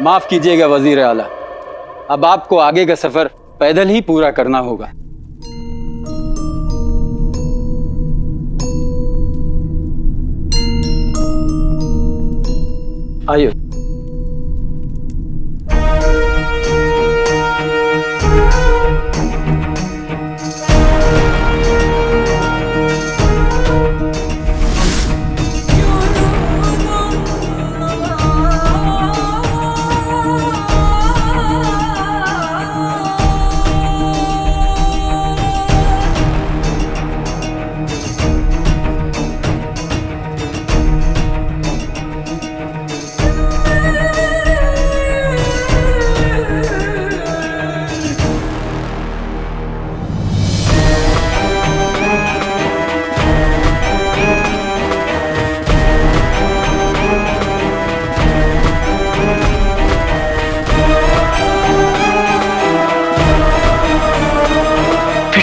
माफ कीजिएगा वजीर आला, अब आपको आगे का सफर पैदल ही पूरा करना होगा। आइए।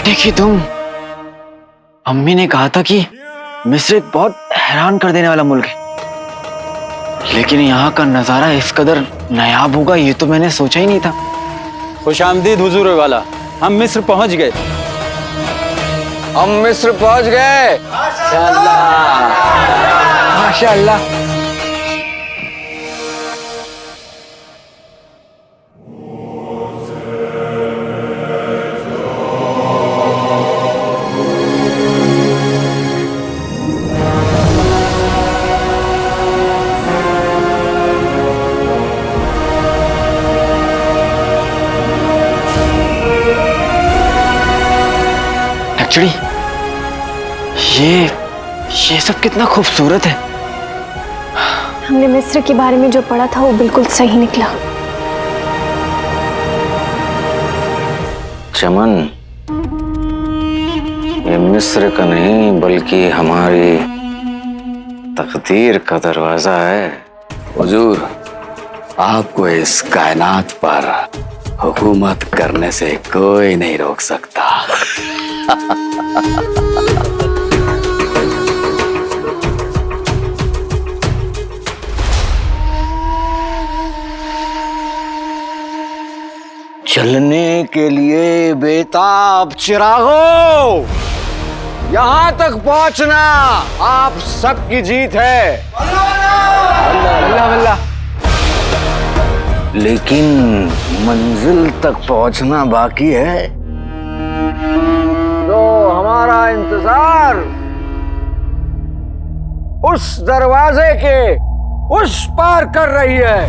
देखिए तुम, अम्मी ने कहा था कि मिस्र एक बहुत हैरान कर देने वाला मुल्क है, लेकिन यहाँ का नजारा इस कदर नायाब होगा ये तो मैंने सोचा ही नहीं था। खुशामदीद हुजूर वाला, हम मिस्र पहुंच गए। हम मिस्र पहुंच गए। माशाअल्लाह, माशाअल्लाह। एक्चुअली ये सब कितना खूबसूरत है। हमने मिस्र के बारे में जो पढ़ा था वो बिल्कुल सही निकला। चमन, ये मिस्र का नहीं बल्कि हमारी तकदीर का दरवाजा है। हुजूर, आपको इस कायनात पर हुकूमत करने से कोई नहीं रोक सकता। चलने के लिए बेताब चिरागो, यहां तक पहुंचना आप सबकी जीत है। अल्लाह अल्लाह। लेकिन मंजिल तक पहुंचना बाकी है, तो हमारा इंतजार उस दरवाजे के उस पार कर रही है।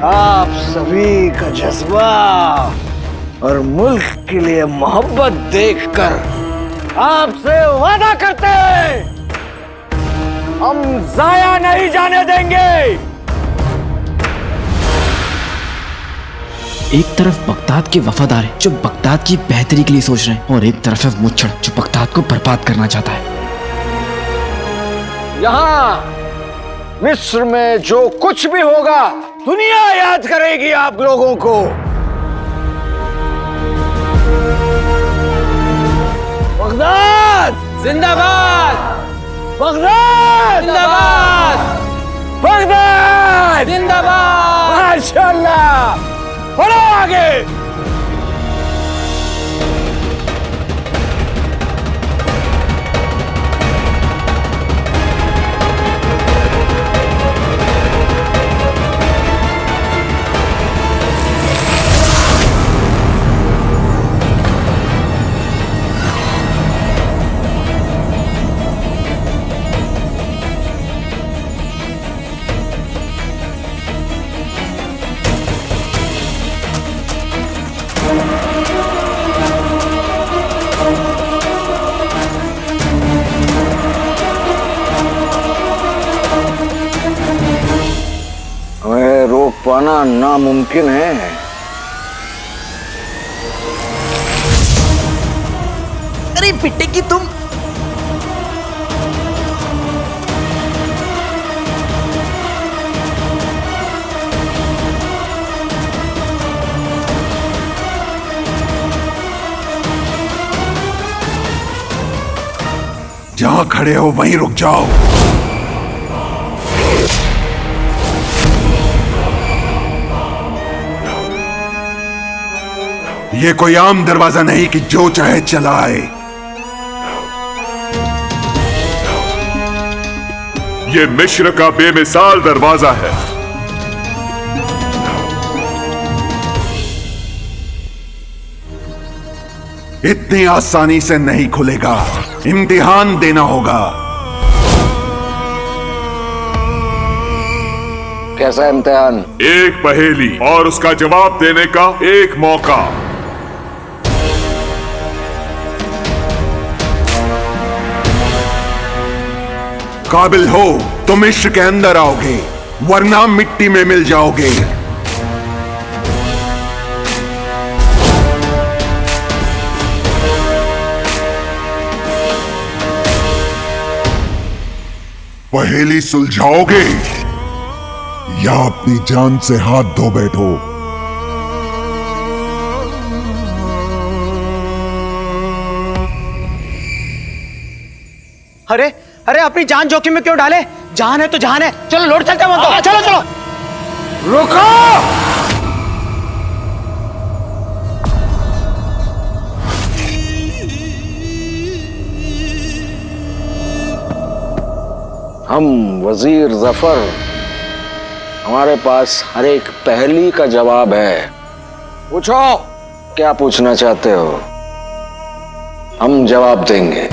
आप सभी का जज्बा और मुल्क के लिए मोहब्बत देखकर आपसे वादा करते हैं, हम जाया नहीं जाने देंगे। एक तरफ बगदाद के वफादार हैं जो बगदाद की बेहतरी के लिए सोच रहे हैं, और एक तरफ है मुच्छड़ जो बगदाद को बर्बाद करना चाहता है। यहाँ मिस्र में जो कुछ भी होगा दुनिया याद करेगी आप लोगों को। बगदाद जिंदाबाद, बगदाद जिंदाबाद, बगदाद जिंदाबाद। माशाअल्लाह, बढ़ो आगे। रोक पाना नामुमकिन है। अरे पिट्टे की तुम, जहां खड़े हो वहीं रुक जाओ। ये कोई आम दरवाजा नहीं कि जो चाहे चला आए। ये मिस्र का बेमिसाल दरवाजा है। इतनी आसानी से नहीं खुलेगा, इम्तिहान देना होगा। कैसा इम्तिहान? एक पहेली और उसका जवाब देने का एक मौका। काबिल हो तो मिस्र के अंदर आओगे, वरना मिट्टी में मिल जाओगे। पहेली सुलझाओगे या अपनी जान से हाथ धो बैठो? अरे अरे अपनी जान जोखिम में क्यों डाले? जान है तो जान है। चलो लौट चलते हैं वहां। चलो चलो रुको! हम वजीर जफर, हमारे पास हर एक पहेली का जवाब है। पूछो, क्या पूछना चाहते हो? हम जवाब देंगे।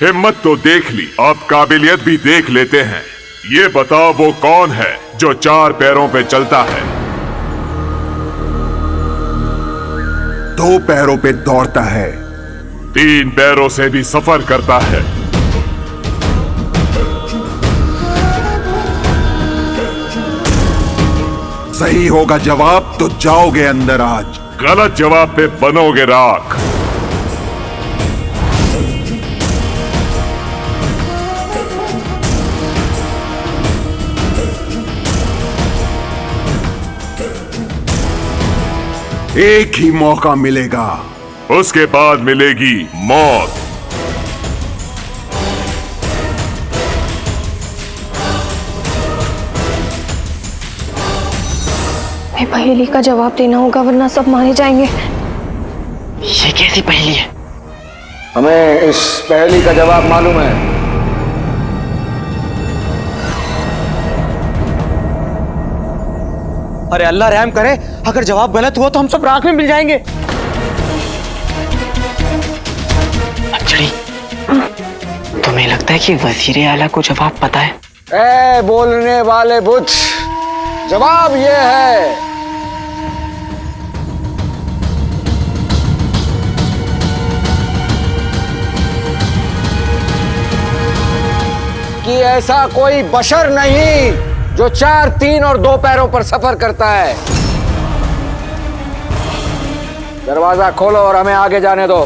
हिम्मत तो देख ली, अब काबिलियत भी देख लेते हैं। ये बताओ वो कौन है जो 4 पैरों पे चलता है? 2 पैरों पे दौड़ता है, 3 पैरों से भी सफर करता है। सही होगा जवाब तो जाओगे अंदर आज। गलत जवाब पे बनोगे राख। एक ही मौका मिलेगा, उसके बाद मिलेगी मौत। मैं पहेली का जवाब देना होगा, वरना सब मारे जाएंगे। ये कैसी पहेली है? हमें इस पहेली का जवाब मालूम है। अरे अल्लाह रहम करे, अगर जवाब गलत हुआ तो हम सब राख में मिल जाएंगे। अंजलि, तुम्हें लगता है कि वजीर आला को जवाब पता है? ए बोलने वाले बुद्ध, जवाब ये है कि ऐसा कोई बशर नहीं जो 4, 3 और 2 पैरों पर सफर करता है। दरवाजा खोलो और हमें आगे जाने दो।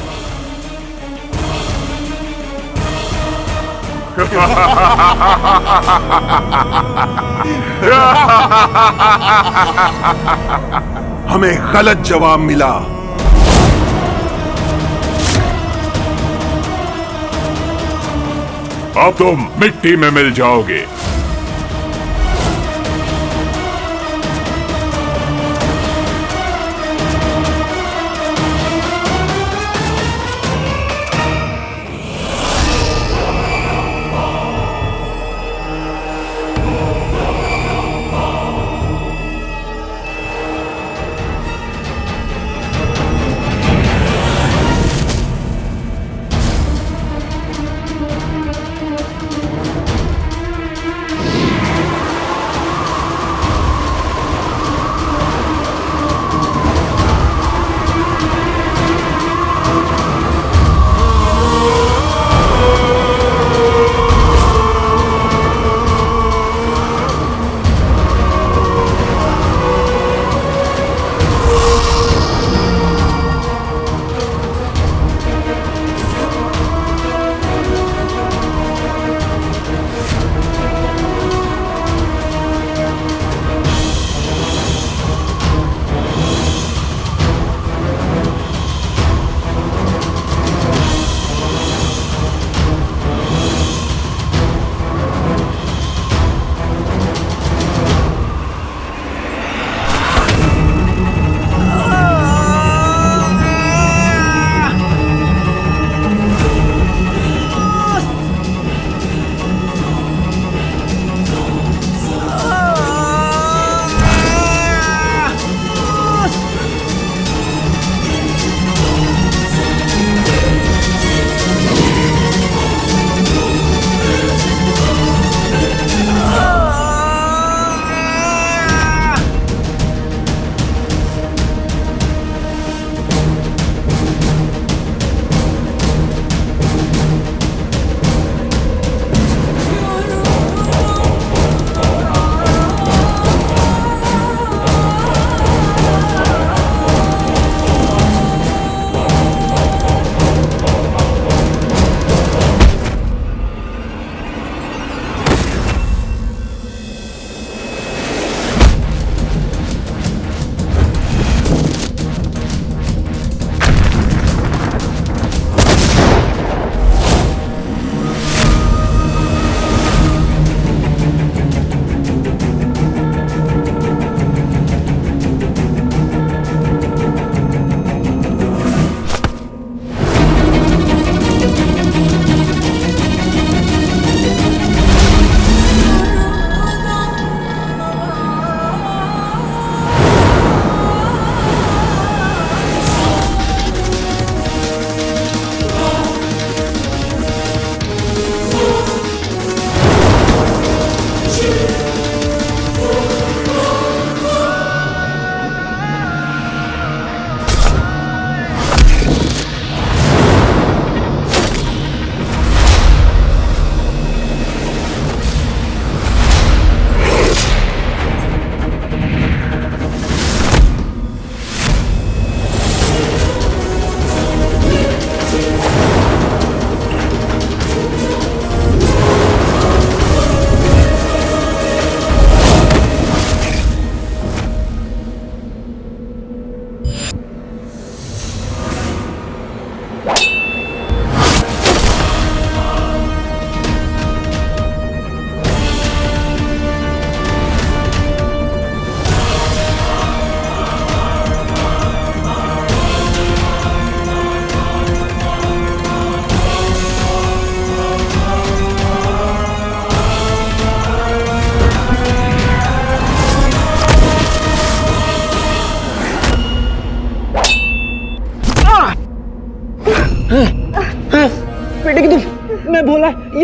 हमें गलत जवाब मिला। अब तुम मिट्टी में मिल जाओगे।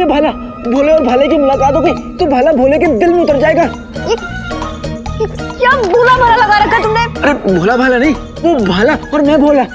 ये भाला, भोले और भाले की मुलाकात हो गई तो भाला भोले के दिल में उतर जाएगा। क्या भोला भाला लगा रखा तुमने? अरे भोला भाला नहीं, वो भाला और मैं भोला।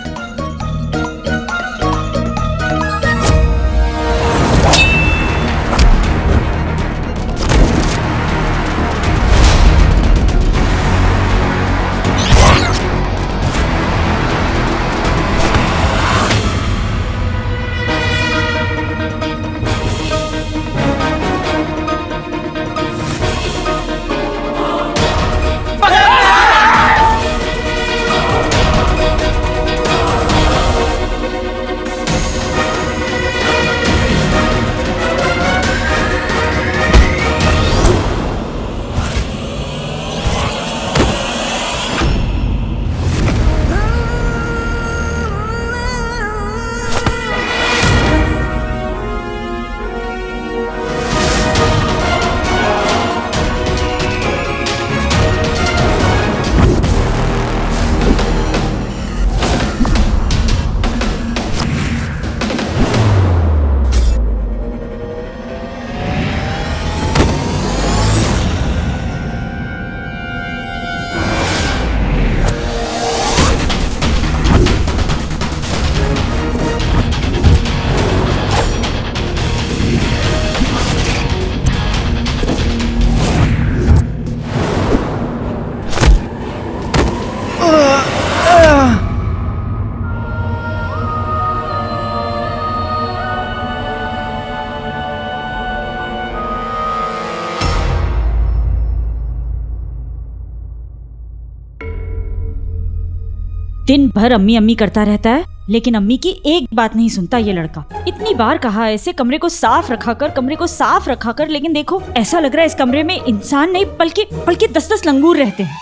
दिन भर अम्मी अम्मी करता रहता है, लेकिन अम्मी की एक बात नहीं सुनता ये लड़का। इतनी बार कहा ऐसे कमरे को साफ रखा कर, कमरे को साफ रखा कर, लेकिन देखो ऐसा लग रहा है इस कमरे में इंसान नहीं बल्कि 10-10 लंगूर रहते हैं।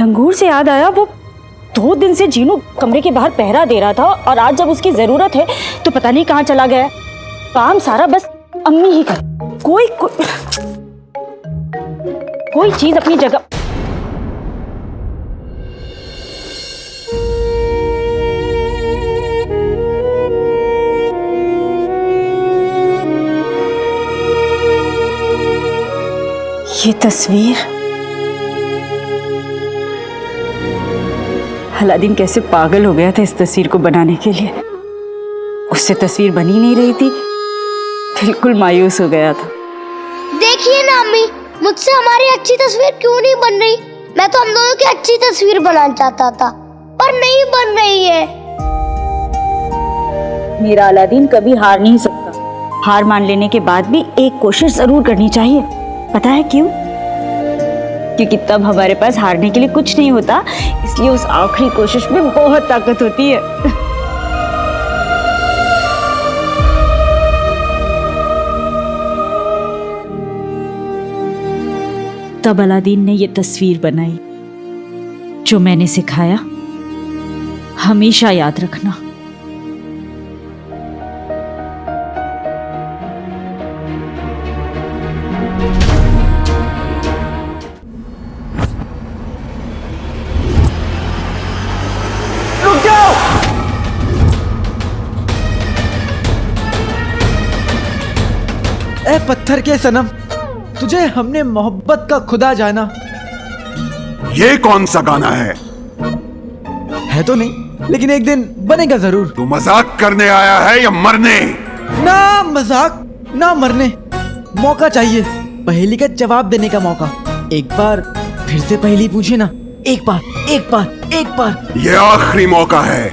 लंगूर से याद आया, वो 2 दिन से जीनू कमरे के बाहर पहरा दे रहा था और आज जब उसकी जरूरत है तो पता नहीं कहाँ चला गया। काम सारा बस अम्मी ही कर, कोई चीज अपनी जगह। ये तस्वीर, अलादीन कैसे पागल हो गया था इस तस्वीर को बनाने के लिए। उससे तस्वीर बनी नहीं रही थी, बिल्कुल मायूस हो गया था। देखिए ना अम्मी, मुझसे हमारी अच्छी तस्वीर क्यों नहीं बन रही? मैं तो हम दोनों की अच्छी तस्वीर बनाना चाहता था, पर नहीं बन रही है। मेरा अलादीन कभी हार नहीं सकता। हार मान लेने के बाद भी एक कोशिश जरूर करनी चाहिए। पता है क्यों? क्योंकि तब हमारे पास हारने के लिए कुछ नहीं होता, इसलिए उस आखिरी कोशिश में बहुत ताकत होती है। तब अलादीन ने ये तस्वीर बनाई। जो मैंने सिखाया हमेशा याद रखना। ए पत्थर के सनम, तुझे हमने मोहब्बत का खुदा जाना। ये कौन सा गाना है तो नहीं, लेकिन एक दिन बनेगा जरूर। तू मजाक करने आया है या मरने? ना मजाक ना मरने, मौका चाहिए, पहेली का जवाब देने का मौका। एक बार फिर से पहेली पूछे ना, एक बार। ये आखिरी मौका है।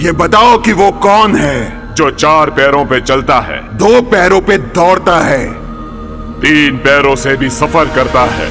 ये बताओ कि वो कौन है जो 4 पैरों पे चलता है, 2 पैरों पे दौड़ता है, 3 पैरों से भी सफर करता है।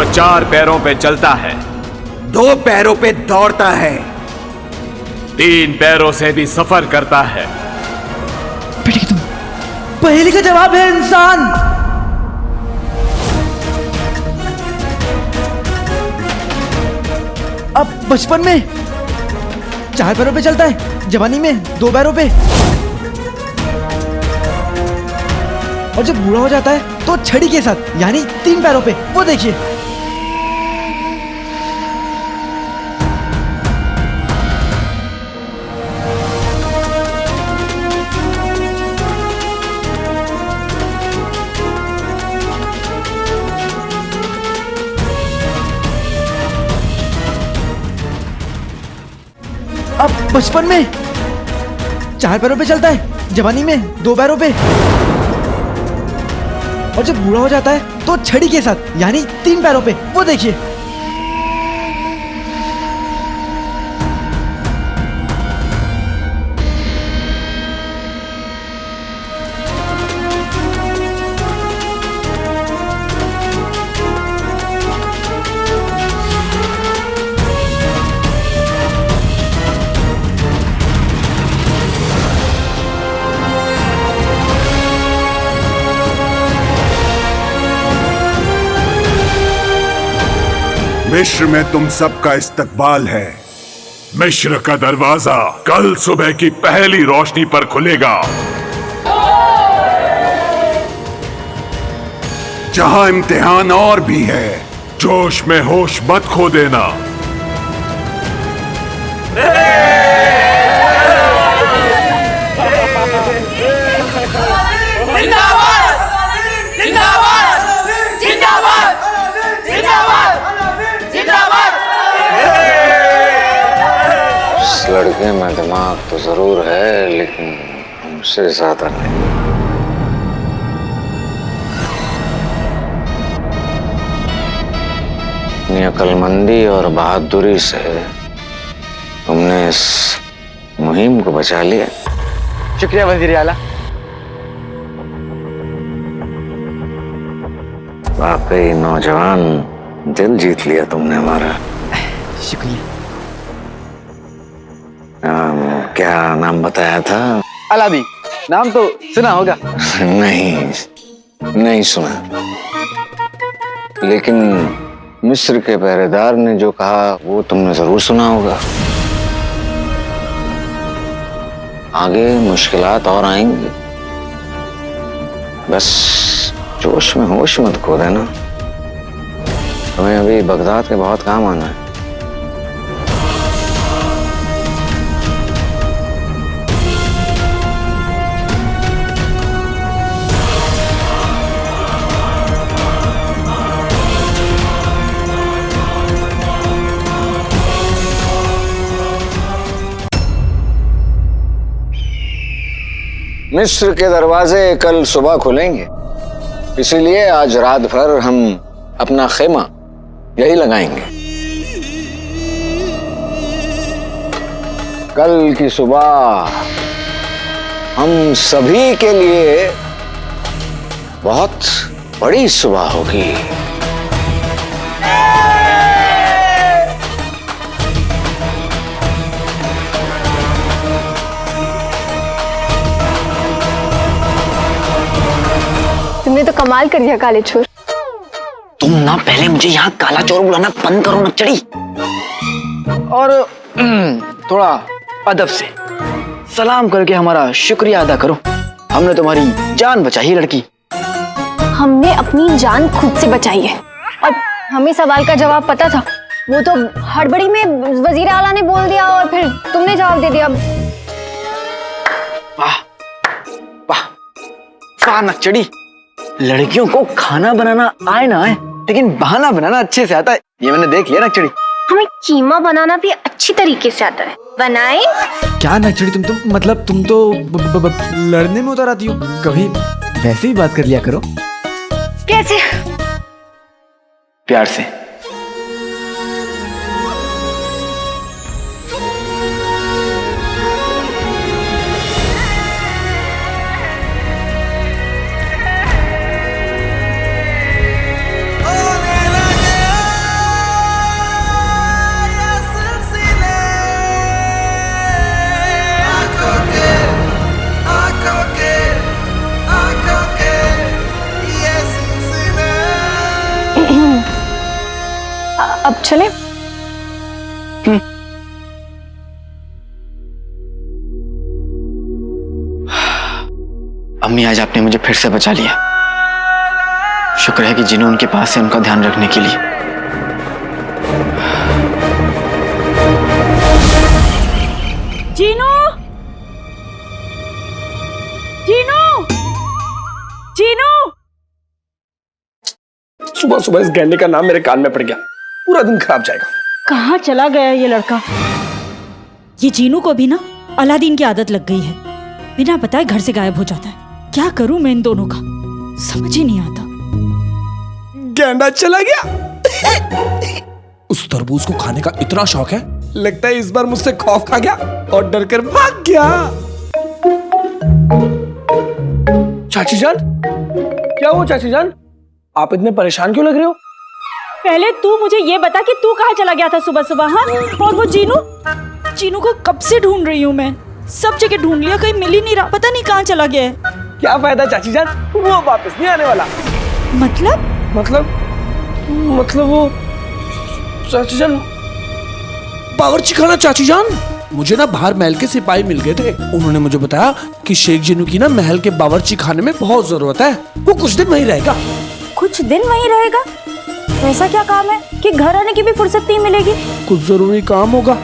जो 4 पैरों पे चलता है, 2 पैरों पे दौड़ता है, 3 पैरों से भी सफर करता है। बेटे तुम पहेली का जवाब है इंसान। अब बचपन में 4 पैरों पे चलता है, जवानी में 2 पैरों पे, और जब बूढ़ा हो जाता है तो छड़ी के साथ यानी 3 पैरों पे। वो देखिए। अब बचपन में 4 पैरों पे चलता है, जवानी में 2 पैरों पे, और जब बूढ़ा हो जाता है तो छड़ी के साथ यानी 3 पैरों पे। वो देखिए। मिस्र में तुम सबका इस्तकबाल है। मिस्र का दरवाजा कल सुबह की पहली रोशनी पर खुलेगा। जहां इम्तिहान और भी है। जोश में होश मत खो देना। इस लड़के में दिमाग तो जरूर है, लेकिन हमसे ज्यादा नहीं। अपनी अक्लमंदी और बहादुरी से तुमने इस मुहिम को बचा लिया। शुक्रिया वजीर आला। वाकई नौजवान, दिल जीत लिया तुमने हमारा। शुक्रिया। क्या नाम बताया था? अलादी। नाम तो सुना होगा। नहीं सुना, लेकिन मिस्र के पहरेदार ने जो कहा वो तुमने जरूर सुना होगा। आगे मुश्किलात और आएंगी, बस जोश में होश मत खो देना। तुम्हें अभी बगदाद के बहुत काम आना है। मिस्र के दरवाजे कल सुबह खुलेंगे, इसीलिए आज रात भर हम अपना खेमा यही लगाएंगे। कल की सुबह हम सभी के लिए बहुत बड़ी सुबह होगी। तुमने तो कमाल कर दिया काले छोर। तुम ना पहले मुझे यहाँ काला चोर बुलाना बंद करो नक्चड़ी, और थोड़ा अदब से सलाम करके हमारा शुक्रिया अदा करो। हमने तुम्हारी जान बचाई है लड़की। हमने अपनी जान खुद से बचाई है, और हमें सवाल का जवाब पता था। वो तो हड़बड़ी में वजीर आला ने बोल दिया और फिर तुमने जवाब दे दिया। वाह वाह वाह नक्चड़ी, लड़कियों को खाना बनाना आए ना आए, लेकिन बहाना बनाना अच्छे से आता है, ये मैंने देख लिया नक्चड़ी। हमें कीमा बनाना भी अच्छी तरीके से आता है। बनाए क्या नक्चड़ी, तुम तो मतलब तुम तो लड़ने में उतर आती हो। कभी वैसे ही बात कर लिया करो। कैसे? प्यार से। अब चले? अम्मी, आज आपने मुझे फिर से बचा लिया। शुक्र है कि जिन्हों उनके पास है उनका ध्यान रखने के लिए। जीनू, जीनू, जीनू। सुबह सुबह इस गैंडे का नाम मेरे कान में पड़ गया, पूरा दिन खराब जाएगा। कहाँ चला गया ये लड़का? ये जीनू को भी ना अलादीन की आदत लग गई है, बिना बताए घर से गायब हो जाता है। क्या करूं मैं इन दोनों का, समझ ही नहीं आता। गैंडा चला गया। उस तरबूज को खाने का इतना शौक है, लगता है इस बार मुझसे खौफ खा गया और डर कर भाग गया। चाची जान, क्या हुआ चाची जान? आप इतने परेशान क्यों लग रहे हो? पहले तू मुझे ये बता कि तू कहाँ चला गया था सुबह सुबह? हाँ, और वो जीनू, जीनू को कब से ढूंढ रही हूँ मैं, सब जगह ढूंढ लिया, कहीं मिल ही नहीं रहा, पता नहीं कहाँ चला गया है। क्या फायदा चाची जान, वो वापस नहीं आने वाला। मतलब वो चाची जान, बावर्ची खाना चाची जान। मुझे ना बाहर महल के सिपाही मिल गए थे, उन्होंने मुझे बताया कि शेख जीनू की ना महल के बावर्ची खाने में बहुत जरूरत है, वो कुछ दिन वहीं रहेगा। कुछ दिन वहीं रहेगा? ऐसा क्या काम है कि घर आने की भी फुर्सत नहीं मिलेगी? कुछ जरूरी काम होगा,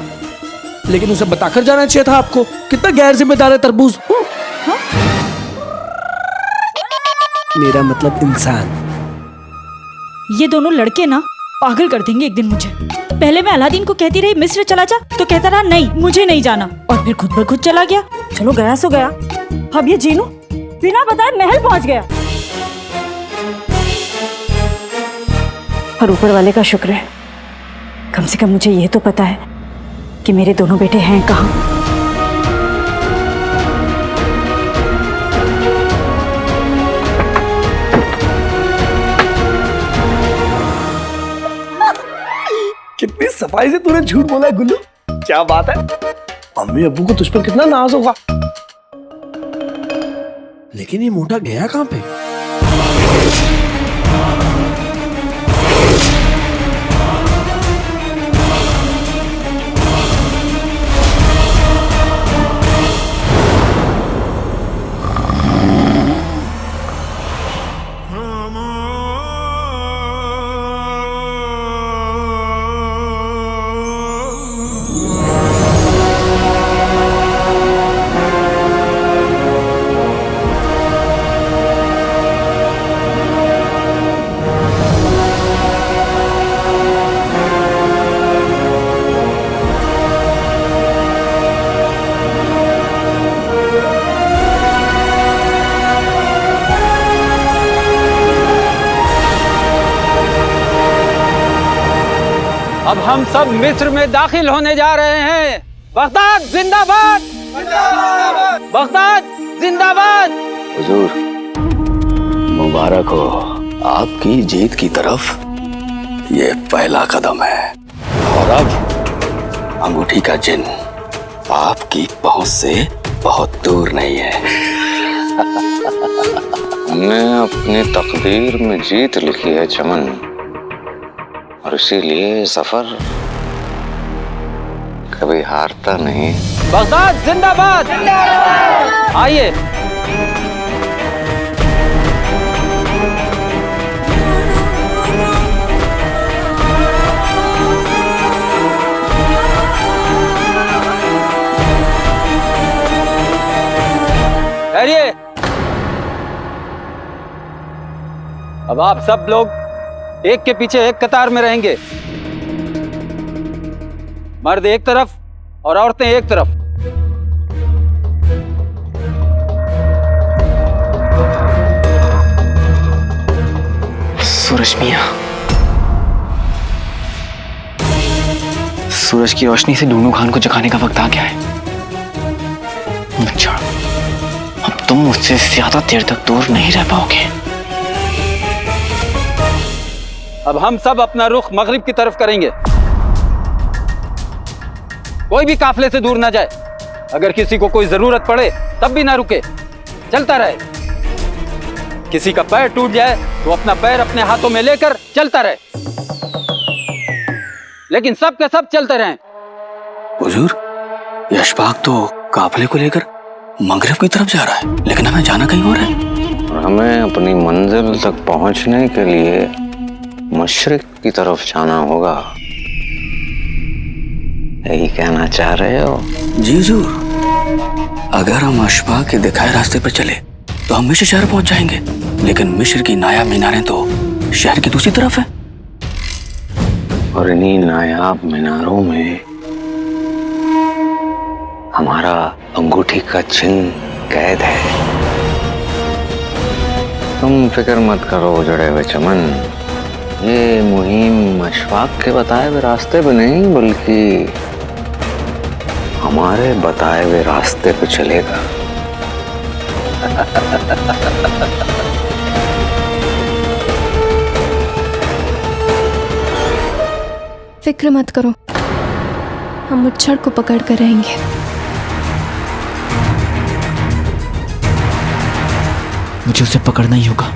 लेकिन उसे बताकर जाना चाहिए था आपको। कितना गैर जिम्मेदार है तरबूज। हाँ? मेरा मतलब इंसान। ये दोनों लड़के ना पागल कर देंगे एक दिन मुझे। पहले मैं अलादीन को कहती रही मिस्र चला जा, तो कहता रहा नहीं मुझे नहीं जाना, और फिर खुद ब खुद चला गया। चलो गया सो गया, अब ये जीनू बिना बताए महल पहुंच गया। और ऊपर वाले का शुक्र है, कम से कम मुझे ये तो पता है कि मेरे दोनों बेटे हैं कहाँ। कितनी सफाई से तूने झूठ बोला गुल्लू, क्या बात है। अम्मी अब्बू को तुझ पर कितना नाज होगा। लेकिन ये मोटा गया कहाँ पे? अब हम सब मिस्र में दाखिल होने जा रहे हैं। बगदाद जिंदाबाद! बगदाद जिंदाबाद! हुजूर, मुबारक हो, आपकी जीत की तरफ ये पहला कदम है। और अब अंगूठी का चिन्ह आपकी पहुंच से बहुत दूर नहीं है। हमने अपनी तकदीर में जीत लिखी है चमन, और इसीलिए सफर कभी हारता नहीं। बगदाद जिंदाबाद! आइए। ठहरिए। अब आप सब लोग एक के पीछे एक कतार में रहेंगे। मर्द एक तरफ और औरतें एक तरफ। सूरज मियां, सूरज की रोशनी से ढूंढू खान को जगाने का वक्त आ गया है। अच्छा, अब तुम मुझसे ज्यादा देर तक दूर नहीं रह पाओगे। अब हम सब अपना रुख मगरिब की तरफ करेंगे। कोई भी काफले से दूर ना जाए। अगर किसी को कोई जरूरत पड़े तब भी ना रुके, चलता रहे। किसी का पैर टूट जाए तो अपना पैर अपने हाथों में लेकर चलता रहे। लेकिन सब के सब चलते रहें। हुजूर, ये अशफाक तो काफिले को लेकर मगरिब की तरफ जा रहा है, लेकिन हमें जाना कहीं और है। और हमें अपनी मंजिल तक पहुंचने के लिए मशरिक की तरफ जाना होगा। यही कहना चाह रहे हो? जी हुजूर, अगर हम अशफाक के दिखाए रास्ते पर चले तो हम मिस्र शहर पहुंच जाएंगे, लेकिन मिस्र की नायाब मीनारें तो शहर की दूसरी तरफ है। और इन्हीं नायाब मीनारों में हमारा अंगूठी का चिन्ह कैद है। तुम फिक्र मत करो जड़े हुए चमन, ये मुहिम अशफाक के बताए हुए रास्ते पे नहीं बल्कि हमारे बताए हुए रास्ते पे चलेगा। फिक्र मत करो, हम मुच्छड़ को पकड़ कर रहेंगे। मुझे उसे पकड़ना ही होगा।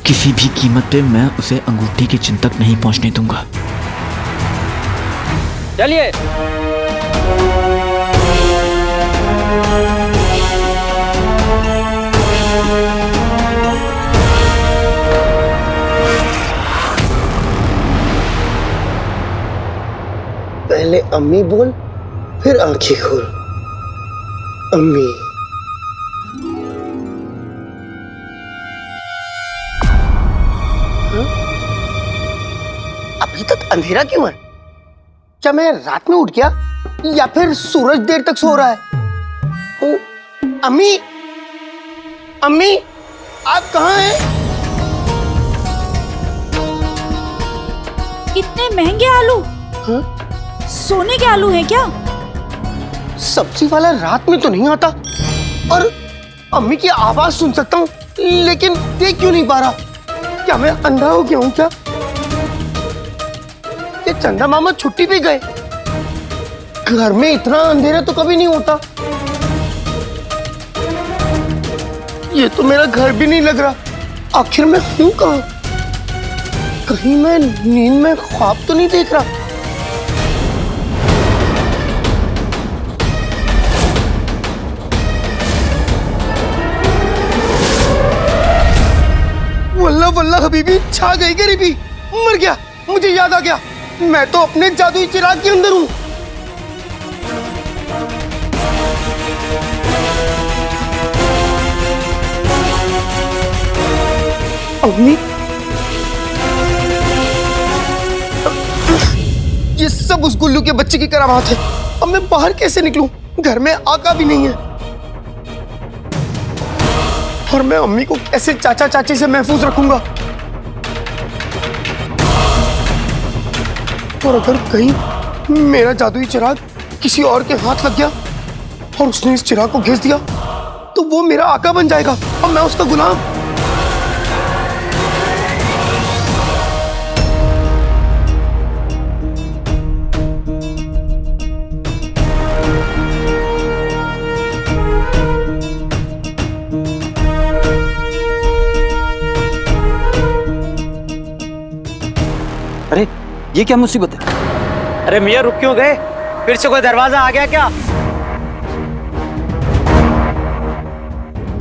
किसी भी कीमत पे मैं उसे अंगूठी के चिन्ह तक नहीं पहुंचने दूंगा। चलिए। पहले अम्मी बोल, फिर आंखें खोल। अम्मी। अभी तक अंधेरा क्यों है? क्या मैं रात में उठ गया या फिर सूरज देर तक सो रहा है? ओ, अम्मी, अम्मी, आप कहाँ हैं? कितने महंगे आलू। हाँ? सोने के आलू हैं क्या? सब्जी वाला रात में तो नहीं आता और अम्मी की आवाज सुन सकता हूँ, लेकिन देख क्यों नहीं पा रहा? क्या मैं अंधा हो गया हूँ क्या? ये चंदा मामा छुट्टी पे गए। घर में इतना अंधेरा तो कभी नहीं होता। ये तो मेरा घर भी नहीं लग रहा। आखिर मैं हूँ कहाँ? कहीं मैं नींद में ख्वाब तो नहीं देख रहा? वल्ला वल्ला हबीबी, छा गई गरीबी। मर गया, मुझे याद आ गया, मैं तो अपने जादुई चिराग के अंदर हूं। अम्मी, ये सब उस गुल्लू के बच्चे की करामात है। अब मैं बाहर कैसे निकलूं? घर में आका भी नहीं है। और मैं अम्मी को कैसे चाचा चाची से महफूज रखूंगा? और अगर कहीं मेरा जादुई चिराग किसी और के हाथ लग गया और उसने इस चिराग को घिस दिया तो वो मेरा आका बन जाएगा और मैं उसका गुलाम। अरे ये क्या मुसीबत है? अरे मियां, रुक क्यों गए? फिर से कोई दरवाजा आ गया क्या?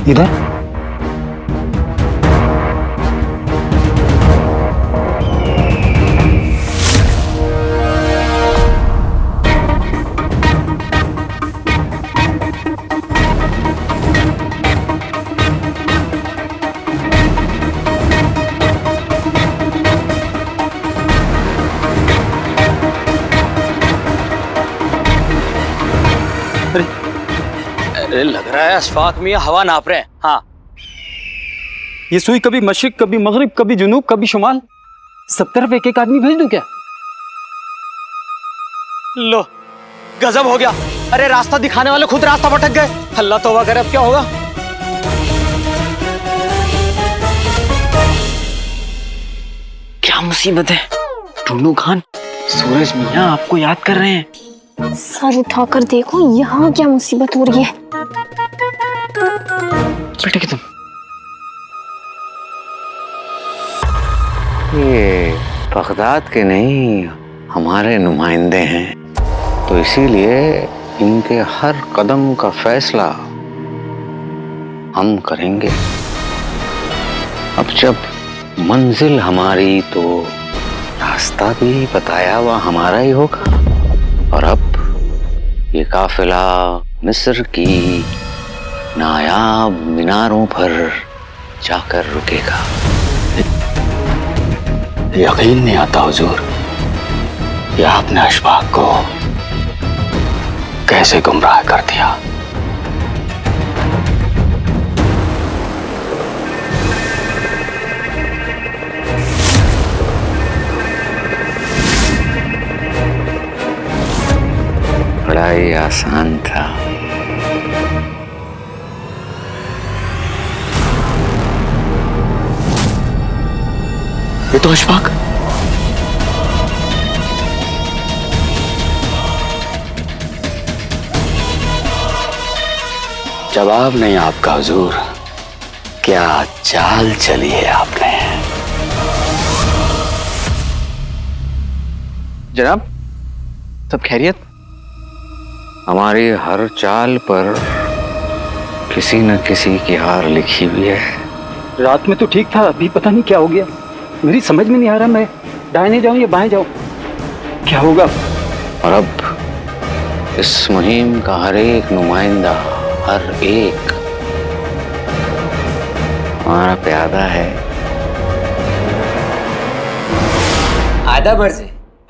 इधर अरे लग रहा है अशफाक मियां हवा नाप रहे हैं। हाँ, ये सुई कभी मशरिक, कभी मगरिब, कभी जुनूब, कभी शुमाल, सब तरफ एक एक आदमी भेज दूं क्या? लो, गजब हो गया। अरे रास्ता दिखाने वाले खुद रास्ता भटक गए। अल्लाह तौबा करे, अब क्या होगा? क्या मुसीबत है? टुल्लू खान, सूरज मियां आपको याद कर रहे हैं। सर उठाकर देखो यहाँ क्या मुसीबत हो रही है। बेटे तुम ये बगदाद के नहीं, हमारे नुमाइंदे हैं, तो इसीलिए इनके हर कदम का फैसला हम करेंगे। अब जब मंजिल हमारी, तो रास्ता भी बताया हुआ हमारा ही होगा। और अब ये काफिला मिस्र की नायाब मीनारों पर जाकर रुकेगा। यकीन नहीं आता हुजूर, कि आपने अशफाक को कैसे गुमराह कर दिया। बड़ा ही आसान था। ये तो अशफाक। जवाब नहीं आपका हुजूर, क्या चाल चली है आपने। जनाब, सब खैरियत? हमारी हर चाल पर किसी न किसी की हार लिखी हुई है। रात में तो ठीक था, अभी पता नहीं क्या हो गया। मेरी समझ में नहीं आ रहा, मैं दाहिने जाऊं या बाएं जाऊं, क्या होगा। और अब इस मुहिम का हर एक नुमाइंदा, हर एक हमारा प्यादा है। आधा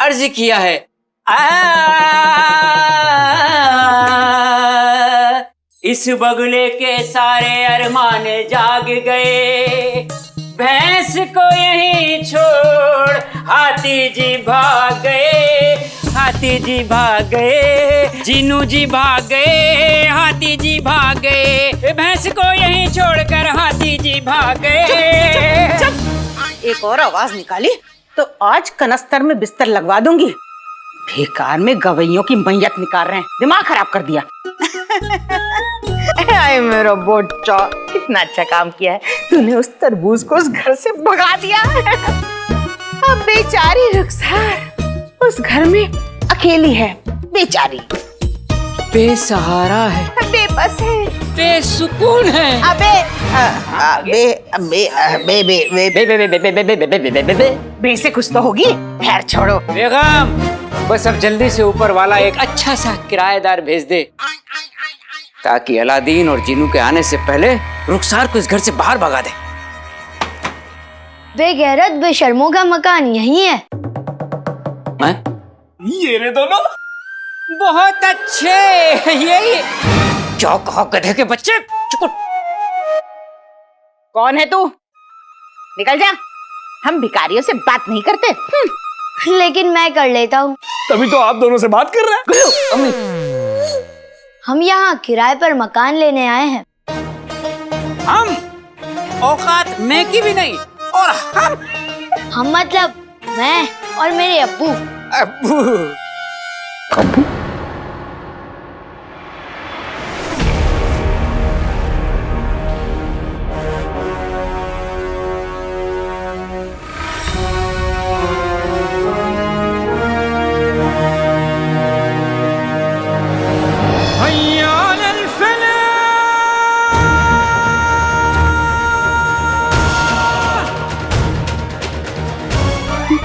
अर्ज किया है। इस बगुले के सारे अरमान जाग गए, भैंस को यहीं छोड़ हाथी जी भाग गए, हाथी जी भाग गए, जीनू जी भाग गए, हाथी जी भाग गए, भैंस को यहीं छोड़कर हाथी जी भाग गए। एक और आवाज निकाली तो आज कनस्तर में बिस्तर लगवा दूंगी। बेकार में गवैयों की मैयत निकाल रहे हैं, दिमाग खराब कर दिया। आए मेरा बोचा, कितना अच्छा काम किया है तूने, उस तरबूज को उस घर से भगा दिया। अब बेचारी रुखसार उस घर में अकेली है, बेचारी बेसहारा है, बेबस है, बेसुकून है। अबे बे से कुछ तो होगी। खैर छोड़ो बेगम, बस अब जल्दी से ऊपर वाला एक अच्छा सा किराएदार भेज दे, ताकि अलादीन और जीनू के आने से पहले रुखसार को इस घर से बाहर भगा दे। बेगैरत बेशर्मों का मकान यही है। ये रे दोनों बहुत अच्छे, यही क्या कहा गधे के बच्चे। चुप। कौन है तू? निकल जा, हम भिखारियों से बात नहीं करते। लेकिन मैं कर लेता हूँ। तभी तो आप दोनों से बात कर रहे हैं। हम यहाँ किराए पर मकान लेने आए हैं। हम औकात में की भी नहीं, और हम मतलब मैं और मेरे अब्बू। अब्बू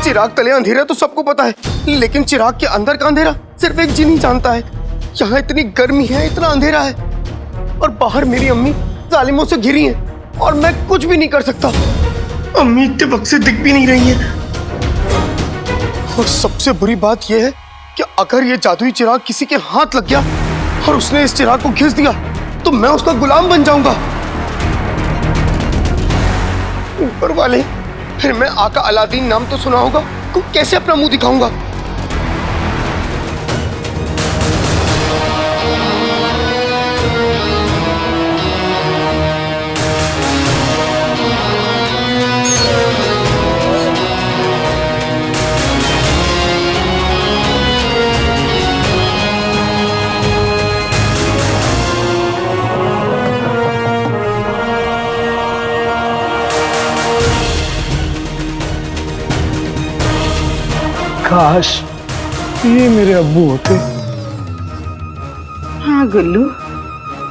चिराग तले अंधेरा तो सबको पता है, लेकिन चिराग के अंदर का अंधेरा सिर्फ एक जिन ही जानता है। यहाँ इतनी गर्मी है, इतना अंधेरा है, और बाहर मेरी अम्मी जालिमों से घिरी है और मैं कुछ भी नहीं कर सकता। अम्मी इतने वक्त से दिख भी नहीं रही है। और सबसे बुरी बात यह है कि अगर ये जादुई चिराग किसी के हाथ लग गया और उसने इस चिराग को घिस दिया, तो मैं उसका गुलाम बन जाऊंगा। ऊपर वाले, फिर मैं आका अलादीन नाम तो सुना होगा, को कैसे अपना मुंह दिखाऊंगा। काश ये मेरे अब्बू होते। हाँ गुल्लू,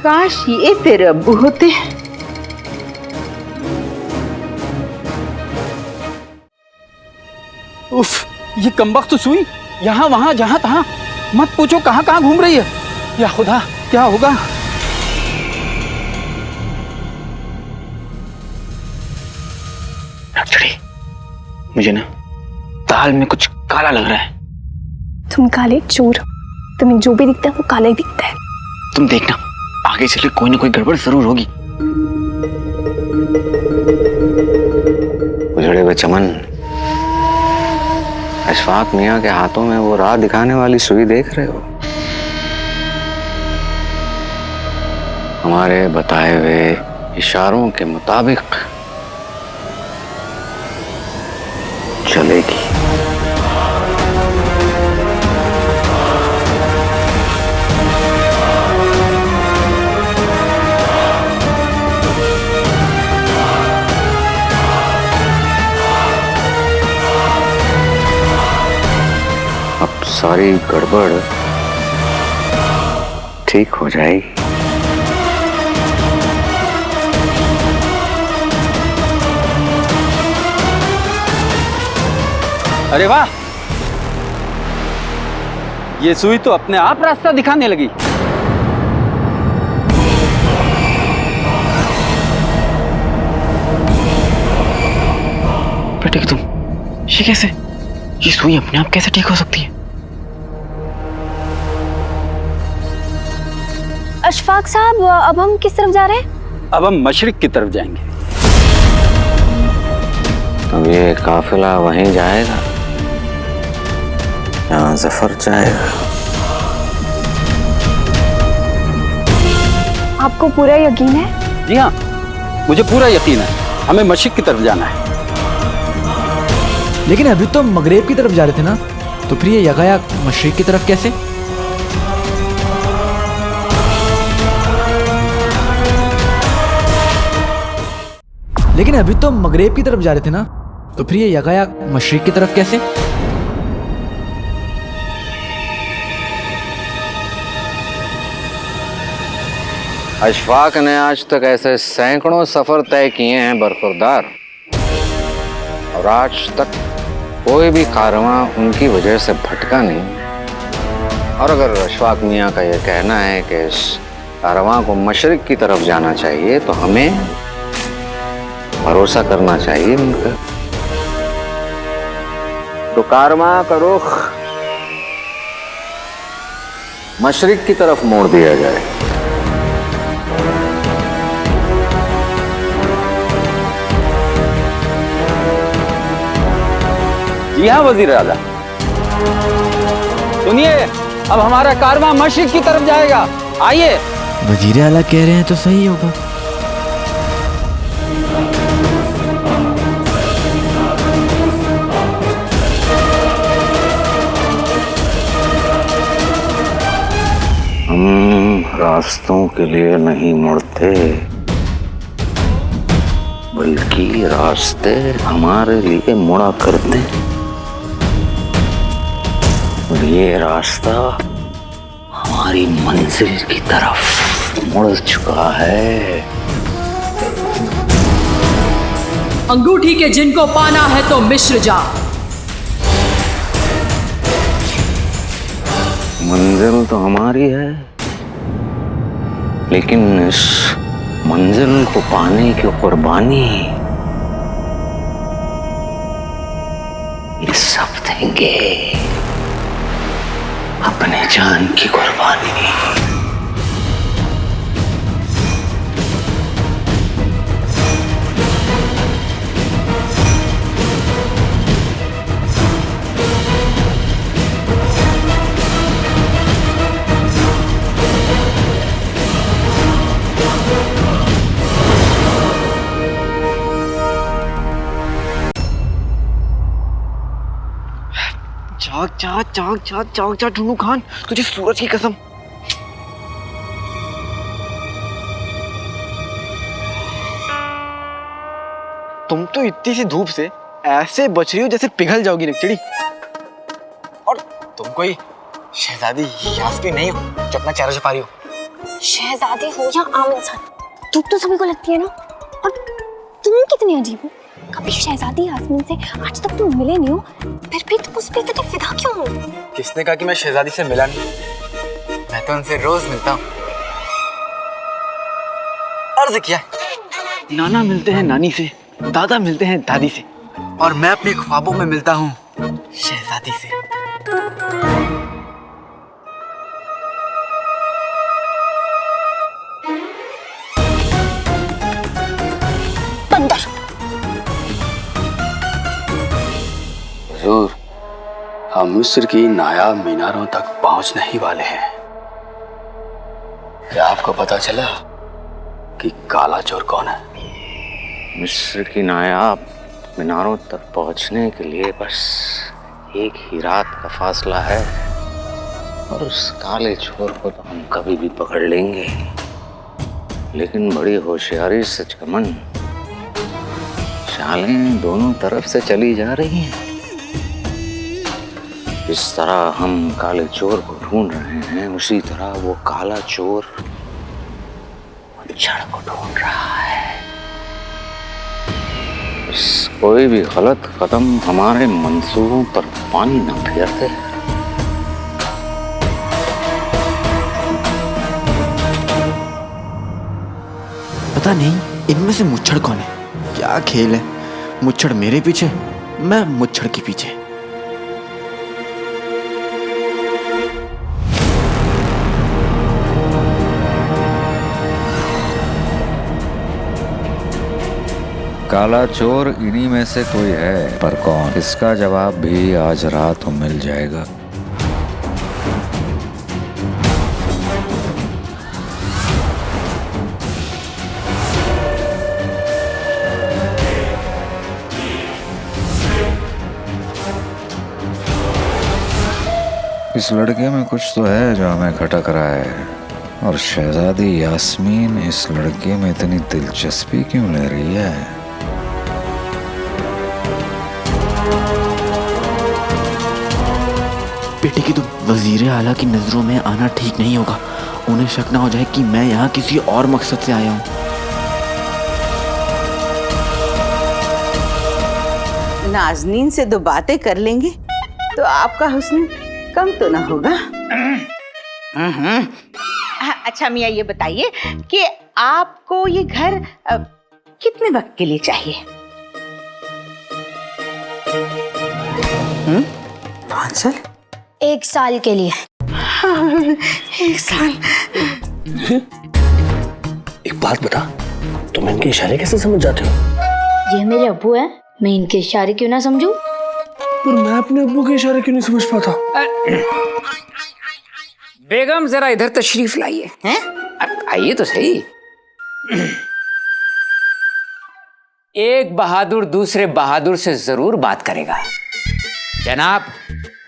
काश ये तेरे अब्बू होते। उफ, ये कमबख्त तो सुई यहाँ वहाँ जहाँ तहाँ मत पूछो कहाँ कहाँ घूम रही है। या खुदा, क्या होगा? नक्सड़ी, मुझे ना दाल में कुछ काला लग रहा है। तुम काले चोर, तुम्हें जो भी दिखता है वो काला ही दिखता है। तुम देखना, आगे चले कोई ना कोई गड़बड़ जरूर होगी। उजड़े हुए चमन, अशफाक मियाँ के हाथों में वो राह दिखाने वाली सुई देख रहे हो? हमारे बताए हुए इशारों के मुताबिक चलेगी। अब सारी गड़बड़ ठीक हो जाएगी। अरे वाह, ये सुई तो अपने आप रास्ता दिखाने लगी। बेटे तुम, ये कैसे? ये सुई अपने आप कैसे ठीक हो सकती है? अशफाक साहब, अब हम किस तरफ जा रहे हैं? अब हम मशरिक की तरफ जाएंगे। अब ये काफिला वहीं जाएगा जहाँ जफर जाएगा। आपको पूरा यकीन है? जी हाँ, मुझे पूरा यकीन है। हमें मशरिक की तरफ जाना है। लेकिन अभी तो मगरेब की तरफ जा रहे थे ना, तो फिर ये यकायक मशरिक की तरफ कैसे? लेकिन अभी तो मगरेब की तरफ जा रहे थे ना, तो फिर ये यकायक मशरिक की तरफ कैसे? अशफाक ने आज तक ऐसे सैकड़ों सफर तय किए हैं बरखुरदार, और आज तक कोई भी कारवां उनकी वजह से भटका नहीं। और अगर अशफाक मियाँ का यह कहना है कि इस कारवां को मशरिक की तरफ जाना चाहिए, तो हमें भरोसा करना चाहिए उनका। तो कारवां का रुख मशरिक की तरफ मोड़ दिया जाए। जी हाँ वजीर आला, सुनिए, अब हमारा कारवां मशरिक की तरफ जाएगा। आइए। वजीर आला कह रहे हैं तो सही होगा। हम रास्तों के लिए नहीं मुड़ते, बल्कि रास्ते हमारे लिए मुड़ा करते हैं। और ये रास्ता हमारी मंजिल की तरफ मुड़ चुका है। अंगूठी के जिनको पाना है तो मिस्र जा। मंजिल तो हमारी है, लेकिन इस मंजिल को पाने की कुर्बानी ये सब देंगे, अपने जान की कुर्बानी। जाग जाग जाग जाग जाग जाग ढूंढू खान, तुझे सूरज की कसम। तुम तो इतनी सी धूप से ऐसे बच रही हो जैसे पिघल जाओगी नक्चड़ी। और तुम तुम कोई शहजादी यास्मीन नहीं हो जो अपना चेहरा छुपा रही हो। शहजादी हो या आम इंसान, धूप तो सभी को लगती है ना। और तुम कितने अजीब हो, कभी शहजादी यास्मीन से आज तक तुम मिले नहीं हो, फिर भी तुम उस पे इतने फिदा क्यों हो? किसने कहा कि मैं शहजादी से मिला नहीं? मैं तो उनसे रोज मिलता हूँ। अर्ज किया, नाना मिलते हैं नानी से, दादा मिलते हैं दादी से, और मैं अपने ख्वाबों में मिलता हूँ शहजादी से। हुजूर, हम मिस्र की नायाब मीनारों तक पहुंचने ही वाले हैं। क्या आपको पता चला कि काला चोर कौन है? मिस्र की नायाब मीनारों तक पहुंचने के लिए बस एक ही रात का फासला है, और उस काले चोर को तो हम कभी भी पकड़ लेंगे। लेकिन बड़ी होशियारी से चमन, चालें दोनों तरफ से चली जा रही हैं। इस तरह हम काले चोर को ढूंढ रहे हैं, उसी तरह वो काला चोर मच्छर को ढूंढ रहा है। कोई भी गलत कदम हमारे मंसूबों पर पानी न फेर दे। पता नहीं इनमें से मुच्छड़ कौन है, क्या खेल है। मुच्छड़ मेरे पीछे, मैं मुच्छड़ के पीछे। काला चोर इन्हीं में से कोई है, पर कौन, इसका जवाब भी आज रात को मिल जाएगा। इस लड़के में कुछ तो है जो हमें खटक रहा है, और शहजादी यास्मीन इस लड़के में इतनी दिलचस्पी क्यों ले रही है? बेटे की तो वजीर आला की नजरों में आना ठीक नहीं होगा। उन्हें शक ना हो जाए कि मैं यहाँ किसी और मकसद से आया हूँ। नाजनीन से दो बातें कर लेंगे तो आपका हुस्न कम तो ना होगा। अच्छा मियाँ, ये बताइए कि आपको ये घर कितने वक्त के लिए चाहिए? 5 साल? 1 साल के लिए। 1 साल? एक बात बता, तुम इनके इशारे कैसे समझ जाते हो? ये मेरे अब्बू हैं, मैं इनके इशारे क्यों ना समझूं? पर मैं अपने अब्बू के इशारे क्यों नहीं समझ पाता? बेगम जरा इधर तशरीफ लाइए। आइए तो सही। एक बहादुर दूसरे बहादुर से जरूर बात करेगा। जनाब,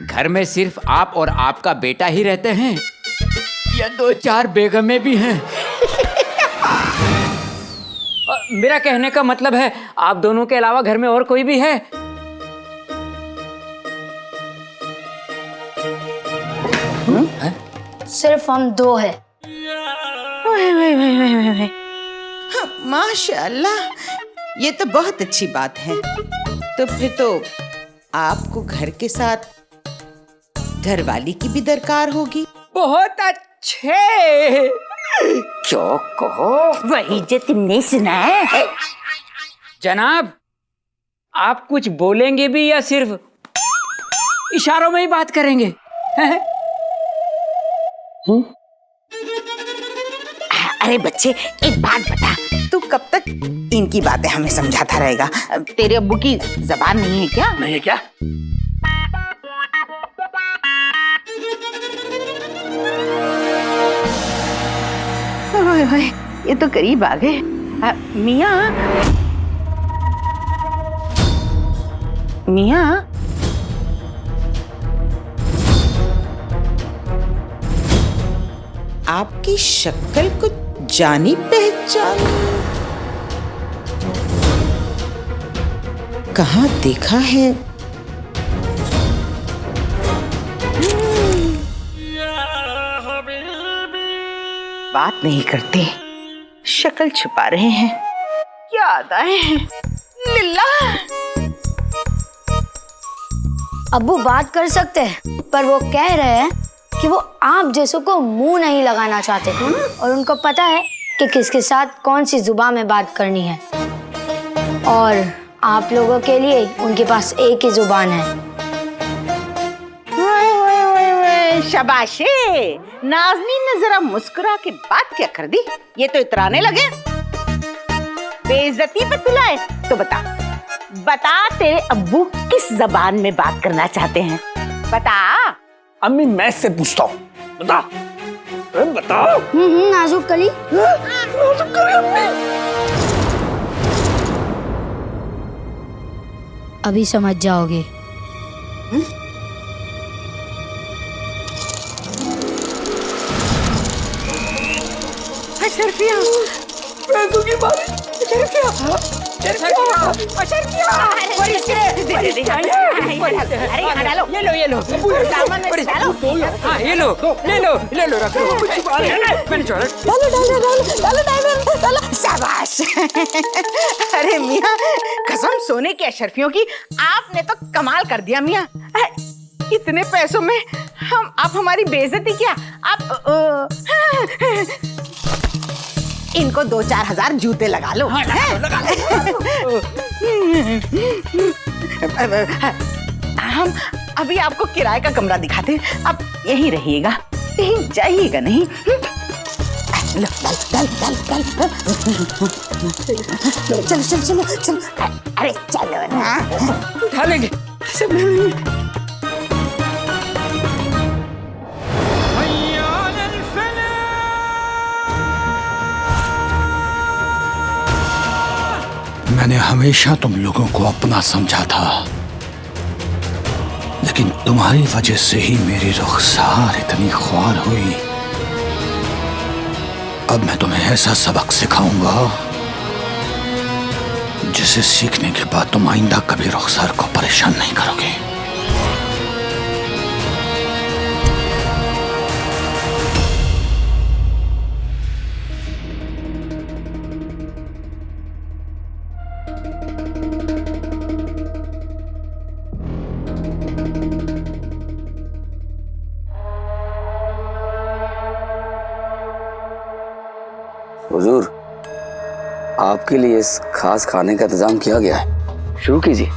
घर में सिर्फ आप और आपका बेटा ही रहते हैं या 2-4 बेगमें भी हैं? मेरा कहने का मतलब है, आप दोनों के अलावा घर में और कोई भी है? सिर्फ हम 2 हैं। माशाअल्लाह, ये तो बहुत अच्छी बात है। तो फिर तो आपको घर के साथ घरवाली की भी दरकार होगी। बहुत अच्छे, क्यों कहो, वही जो तुमने सुना है। जनाब, आप कुछ बोलेंगे भी या सिर्फ इशारों में ही बात करेंगे? अरे बच्चे, एक बात बता, तू कब तक इनकी बातें हमें समझाता रहेगा? तेरे अब्बू की जबान नहीं है क्या? नहीं है क्या? ये तो करीब आ गए। मियाँ, मियाँ, आपकी शक्ल कुछ जानी पहचानी कहाँ देखा है? बात नहीं करते, शक्ल छुपा रहे हैं। क्या अदाएं हैं लिल्ला। अब्बू बात कर सकते हैं, पर वो कह रहे हैं कि वो आप जैसों को मुंह नहीं लगाना चाहते और उनको पता है कि किसके साथ कौन सी जुबान में बात करनी है, और आप लोगों के लिए उनके पास एक ही जुबान है। शाबाशे, नाज़नीन ने जरा मुस्कुरा के बात क्या कर दी। ये तो इतराने लगे। बेइज्जती पे तुलाए तो बता तेरे अब्बू किस जबान में बात करना चाहते हैं, बता। अम्मी मैं से पूछता हूँ, बता बताओ। नाजुक कली। नाजुक कली अम्मी। अभी समझ जाओगे। अशरफिया, पैसों की बारी। अशरफिया, ये लो सामान में डालो। हाँ ये लो, ले लो रख लो। मैंने छोड़ा। डालो। शाबाश। अरे मियाँ, कसम सोने की अशरफियों की, आपने तो कमाल कर दिया मियाँ। इतने पैसों में आप हमारी बेइज्जती क्या, आप इनको 2-4 हजार जूते लगा लो। हम अभी आपको किराए का कमरा दिखाते हैं, आप यहीं रहिएगा, कहीं जाइएगा नहीं। लो, डाल। चलो। अरे चलो ना, उठा लेंगे। मैंने हमेशा तुम लोगों को अपना समझा था, लेकिन तुम्हारी वजह से ही मेरी रुखसार इतनी ख्वार हुई। अब मैं तुम्हें ऐसा सबक सिखाऊंगा जिसे सीखने के बाद तुम आइंदा कभी रुखसार को परेशान नहीं करोगे। हुजूर, आपके लिए इस खास खाने का इंतजाम किया गया है, शुरू कीजिए।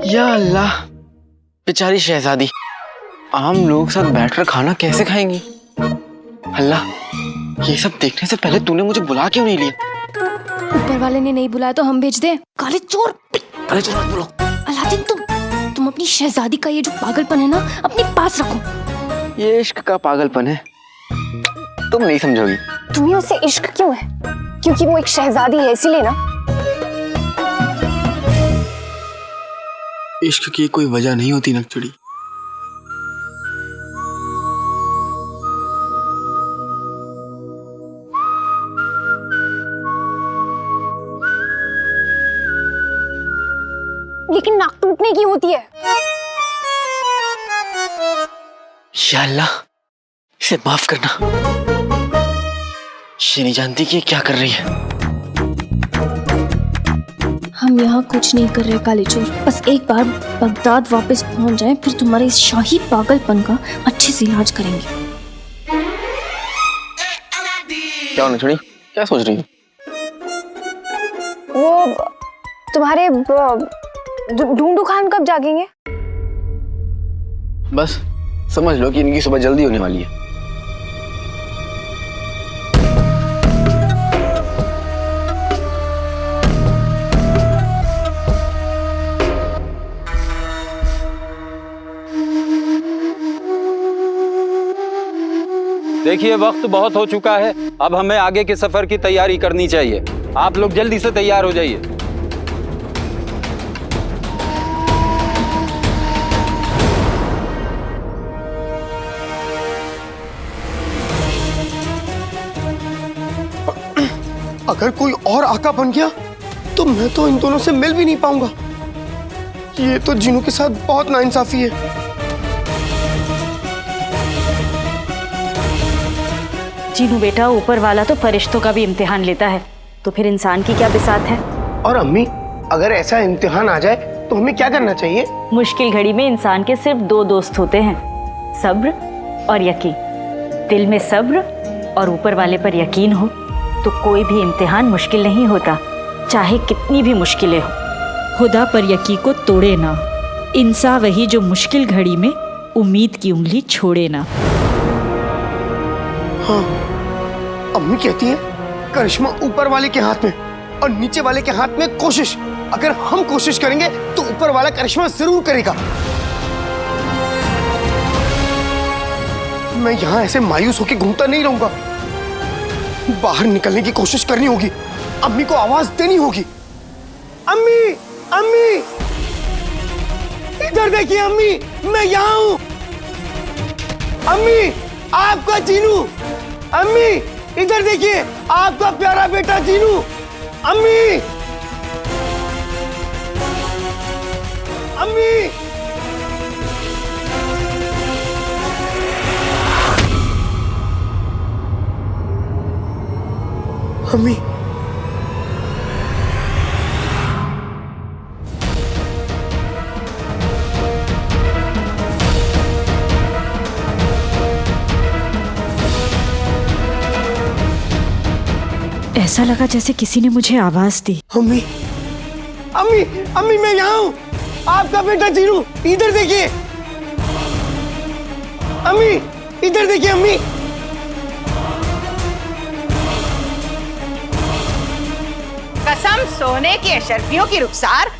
या अल्लाह, बेचारी शहजादी आम लोग साथ बैठकर खाना कैसे खाएंगी। अल्लाह, ये सब देखने से पहले तूने मुझे बुला क्यों नहीं लिया? ऊपर वाले ने नहीं बुलाया तो हम भेज दे। काले चोर मत बोलो। अलादीन, तुम अपनी शहजादी का ये जो पागलपन है ना, अपने पास रखो। ये इश्क का पागलपन है, तुम नहीं समझोगी। तुम्हें उससे इश्क क्यों है? क्योंकि वो एक शहजादी है, इसीलिए ना। इश्क की कोई वजह नहीं होती नकचड़ी। लेकिन नाक टूटने की होती है। या अल्लाह, इसे माफ करना। ये नहीं जानती कि क्या कर रही है। हम यहाँ कुछ नहीं कर रहे काले चोर, बस एक बार बगदाद वापस पहुँच जाएं, फिर तुम्हारे इस शाही पागलपन का अच्छे से इलाज करेंगे। क्या नकचड़ी, क्या सोच रही है? वो तुम्हारे ढूंढू खान कब जागेंगे? बस समझ लो कि इनकी सुबह जल्दी होने वाली है। देखिए, वक्त बहुत हो चुका है, अब हमें आगे के सफर की तैयारी करनी चाहिए। आप लोग जल्दी से तैयार हो जाइए। अगर कोई और आका बन गया तो मैं तो इन दोनों से मिल भी नहीं पाऊंगा। ये तो जीनू के साथ बहुत नाइंसाफी है। जीनू बेटा, ऊपर वाला तो फरिश्तों का भी इम्तिहान लेता है, तो फिर इंसान की क्या बिसात है। और अम्मी, अगर ऐसा इम्तिहान आ जाए तो हमें क्या करना चाहिए? मुश्किल घड़ी में इंसान के सिर्फ दो दोस्त होते हैं, सब्र और यकीन। दिल में सब्र और ऊपर वाले पर यकीन हो तो कोई भी इम्तिहान मुश्किल नहीं होता, चाहे कितनी भी मुश्किलें हो। खुदा पर यकीन को तोड़े ना, इंसान वही जो मुश्किल घड़ी में उम्मीद की उंगली छोड़े ना। हाँ, अम्मी कहती है करिश्मा ऊपर वाले के हाथ में और नीचे वाले के हाथ में कोशिश। अगर हम कोशिश करेंगे तो ऊपर वाला करिश्मा जरूर करेगा। मैं यहाँ ऐसे मायूस होकर घूमता नहीं रहूंगा। बाहर निकलने की कोशिश करनी होगी, अम्मी को आवाज देनी होगी। अम्मी, अम्मी, इधर देखिए अम्मी, मैं यहाँ हूँ। अम्मी, आपका जीनू। अम्मी, इधर देखिए, आपका प्यारा बेटा जीनू। अम्मी, अम्मी, अम्मी, ऐसा लगा जैसे किसी ने मुझे आवाज दी। अम्मी, अम्मी, अम्मी, मैं यहाँ हूँ। आपका बेटा जीनू, इधर देखिए। अम्मी, इधर देखिए अम्मी। कसम सोने की अशरफियों की रुखसार,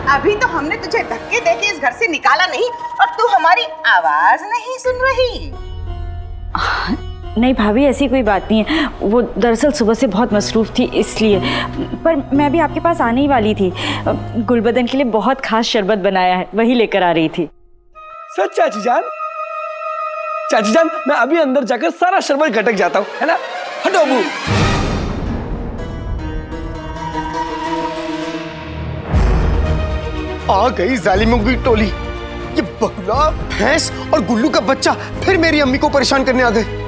अभी तो हमने तुझे धक्के देके इस घर से निकाला नहीं और तू हमारी आवाज नहीं सुन रही। नहीं भाभी, ऐसी कोई बात नहीं है। वो दरअसल सुबह से बहुत मसरूफ थी इसलिए। पर मैं भी आपके पास आने ही वाली थी। गुलबदन के लिए बहुत खास शरबत बनाया है, वही लेकर आ रही थी। सच चाची जान? चाची जान, मैं अभी अंदर जाकर सारा शरबत घटक जाता हूँ, है ना? हटो अबू। आ गई जालिमों की टोली। ये बगुला, भैंस और गुल्लू का बच्चा फिर मेरी अम्मी को परेशान करने आ गए।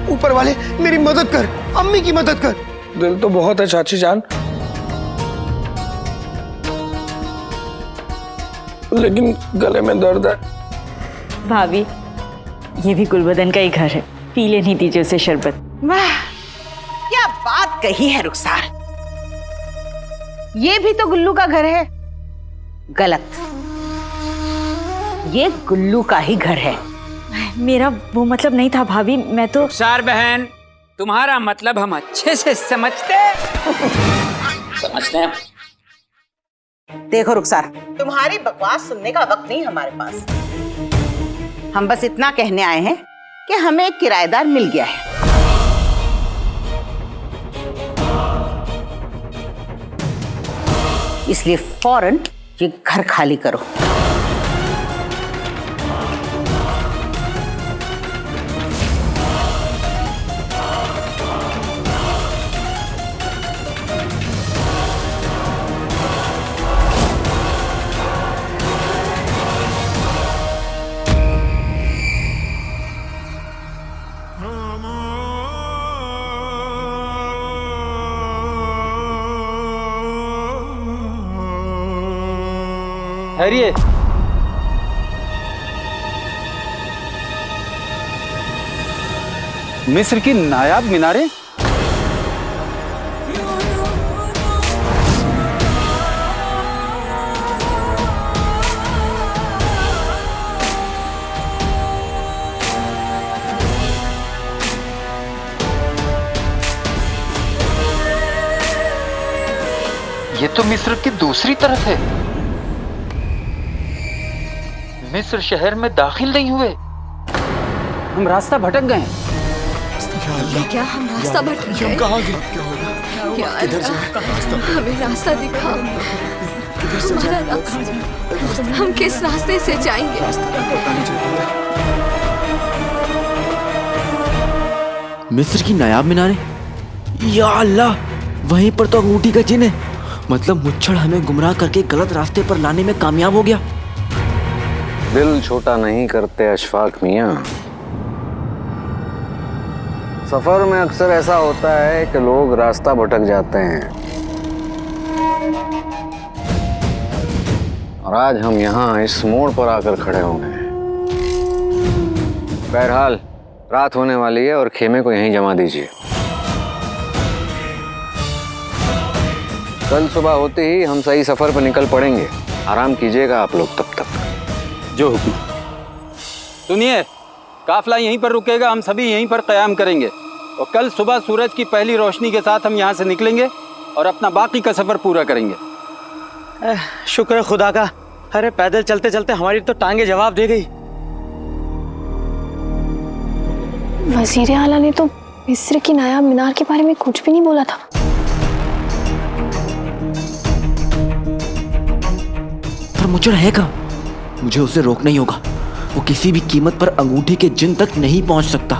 ऊपर वाले मेरी मदद कर, अम्मी की मदद कर। दिल तो बहुत है चाची जान, लेकिन गले में दर्द है। भाभी, ये भी गुलबदन का ही घर है, पी लेनी दीजिए उसे शरबत। वाह, क्या बात कही है रुखसार। ये भी तो गुल्लू का घर है। गलत, ये गुल्लू का ही घर है। मेरा वो मतलब नहीं था भाभी, मैं तो। रुखसार बहन, तुम्हारा मतलब हम अच्छे से समझते हैं। देखो रुखसार, तुम्हारी बकवास सुनने का वक्त नहीं हमारे पास। हम बस इतना कहने आए हैं कि हमें एक किराएदार मिल गया है। इसलिए फौरन ये घर खाली करो। ठहरिए। मिस्र की नायाब मीनारें? ये तो मिस्र की दूसरी तरफ है। मिस्र शहर में दाखिल नहीं हुए। हम रास्ता भटक गए। क्या हम रास्ता भटक गए? कहाँ गए? क्या होगा? किधर जाए? हमें रास्ता दिखाओ। हमारा रास्ता, हम किस रास्ते से जाएंगे? मिस्र की नायाब मीनारें? या अल्लाह, वहीं पर तो अंगूठी का चिन्ह है। मतलब मुच्छड़ हमें गुमराह करके गलत रास्ते पर लाने में कामयाब हो गया। दिल छोटा नहीं करते अशफाक मियां। सफर में अक्सर ऐसा होता है कि लोग रास्ता भटक जाते हैं, और आज हम यहाँ इस मोड़ पर आकर खड़े हुए हैं। बहरहाल रात होने वाली है और खेमे को यहीं जमा दीजिए। कल सुबह होते ही हम सही सफर पर निकल पड़ेंगे। आराम कीजिएगा आप लोग तब तक। जो हुक्म। सुनिए, काफिला यहीं पर रुकेगा, हम सभी यहीं पर क़याम करेंगे और कल सुबह सूरज की पहली रोशनी के साथ हम यहाँ से निकलेंगे और अपना बाकी का सफर पूरा करेंगे। शुक्र है खुदा का। अरे पैदल चलते चलते हमारी तो टांगे जवाब दे गई। वजीर आला ने तो मिस्र की नायाब मीनार के बारे में कुछ भी नहीं बोला था। पर मुझे है कहाँ? मुझे उसे रोकना ही होगा। वो किसी भी कीमत पर अंगूठी के जिन तक नहीं पहुंच सकता।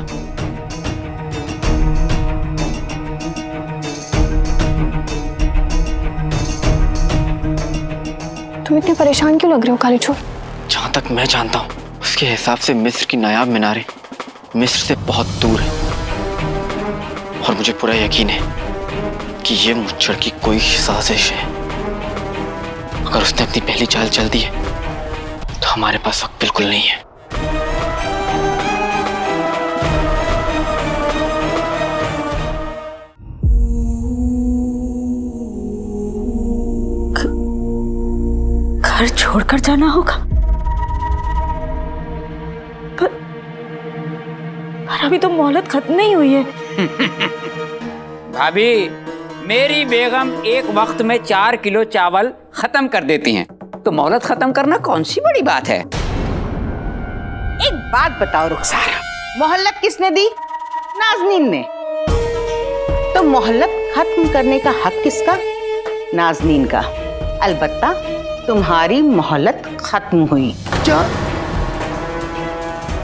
तुम इतने परेशान क्यों लग रहे हो कालीचोर? जहां तक मैं जानता हूँ उसके हिसाब से मिस्र की नायाब मीनारें मिस्र से बहुत दूर है, और मुझे पूरा यकीन है कि ये मुच्छड़ की कोई साजिश है। अगर उसने अपनी पहली चाल चल दी है तो हमारे पास वक्त बिल्कुल नहीं है। घर छोड़कर जाना होगा। पर अभी तो मोहलत खत्म नहीं हुई है। भाभी, मेरी बेगम एक वक्त में 4 किलो चावल खत्म कर देती हैं, तो मोहलत खत्म करना कौन सी बड़ी बात है। एक बात बताओ रुखसार, मोहल्लत किसने दी? नाजनीन ने। तो मोहल्लत खत्म करने का हक किसका? नाजनीन का। अलबत्ता तुम्हारी मोहल्लत खत्म हुई। क्या?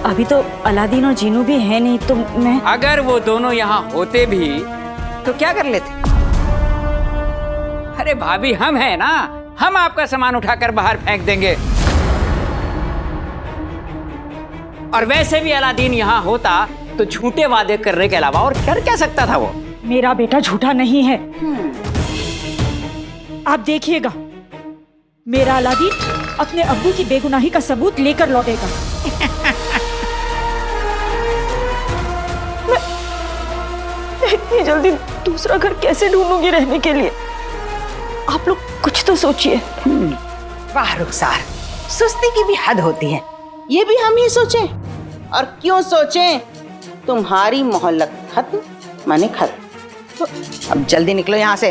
अभी तो अलादीन और जीनू भी है नहीं, तो मैं अगर वो दोनों यहाँ होते भी तो क्या कर लेते? अरे भाभी, हम हैं ना, हम आपका सामान उठाकर बाहर फेंक देंगे। और वैसे भी अलादीन यहाँ होता तो झूठे वादे करने के अलावा और कर क्या सकता था वो? मेरा बेटा झूठा नहीं है। आप देखिएगा, मेरा अलादीन अपने अब्बू की बेगुनाही का सबूत लेकर लौटेगा। मैं इतनी जल्दी दूसरा घर कैसे ढूंढूंगी रहने के लिए? आप लोग कुछ तो सोचिए। वाह रुखसार, सुस्ती की भी हद होती है। ये भी हम ही सोचें, और क्यों सोचें? तुम्हारी मोहल्लत खत्म माने खत्म। तो अब जल्दी निकलो यहाँ से।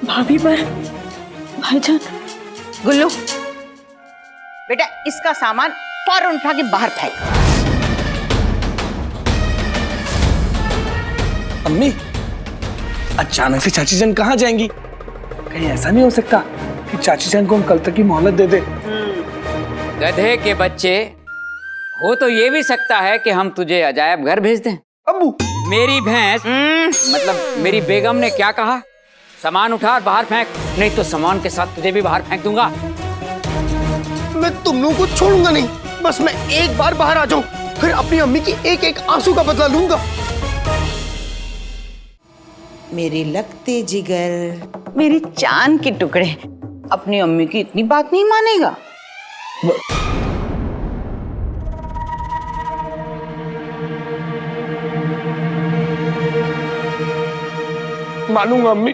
भाभी, पर भाईजान। गुल्लू, बेटा इसका सामान फौरन उठा के बाहर फेंक। अम्मी, अचानक से चाची जान कहाँ जाएंगी? कहीं ऐसा नहीं हो सकता कि चाची जान को हम कल तक की मोहलत दे दे? गधे के बच्चे, हो तो ये भी सकता है कि हम तुझे अजायब घर भेज दें। अब्बू, मेरी भैंस मतलब मेरी बेगम ने क्या कहा? सामान उठा और बाहर फेंक, नहीं तो सामान के साथ तुझे भी बाहर फेंक दूंगा। मैं तुम लोगों को छोड़ूंगा नहीं। बस मैं एक बार बाहर आ जाऊं, फिर अपनी अम्मी की एक एक आंसू का बदला लूंगा। मेरे लगते जिगर, मेरी चांद के टुकड़े, अपनी अम्मी की इतनी बात नहीं मानेगा। मानूंगा अम्मी,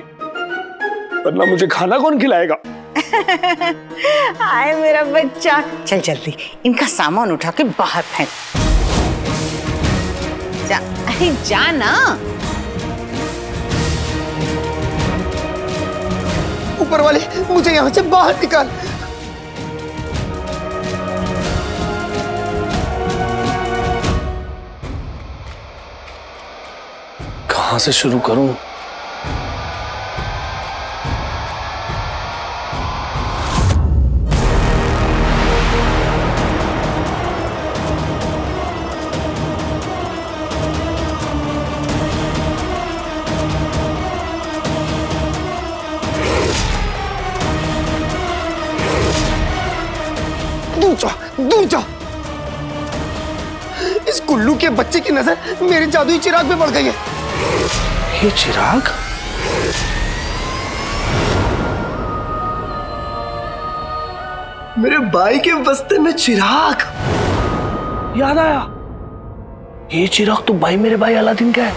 वरना मुझे खाना कौन खिलाएगा? हाय मेरा बच्चा, चल जल्दी इनका सामान उठा के बाहर फेंक। जा, अरे जा ना। ऊपर वाले, मुझे यहाँ से बाहर निकाल। कहाँ से शुरू करूं? दूर जा, दूर जा। इस कुल्लू के बच्चे की नजर मेरे जादुई चिराग पे पड़ गई है। ये चिराग? मेरे भाई के बस्ते में चिराग। याद आया, ये चिराग तो मेरे भाई अलादीन का है।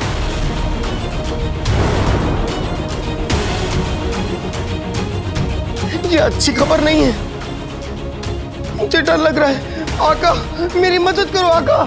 ये अच्छी खबर नहीं है, मुझे डर लग रहा है। आका, मेरी मदद करो आका।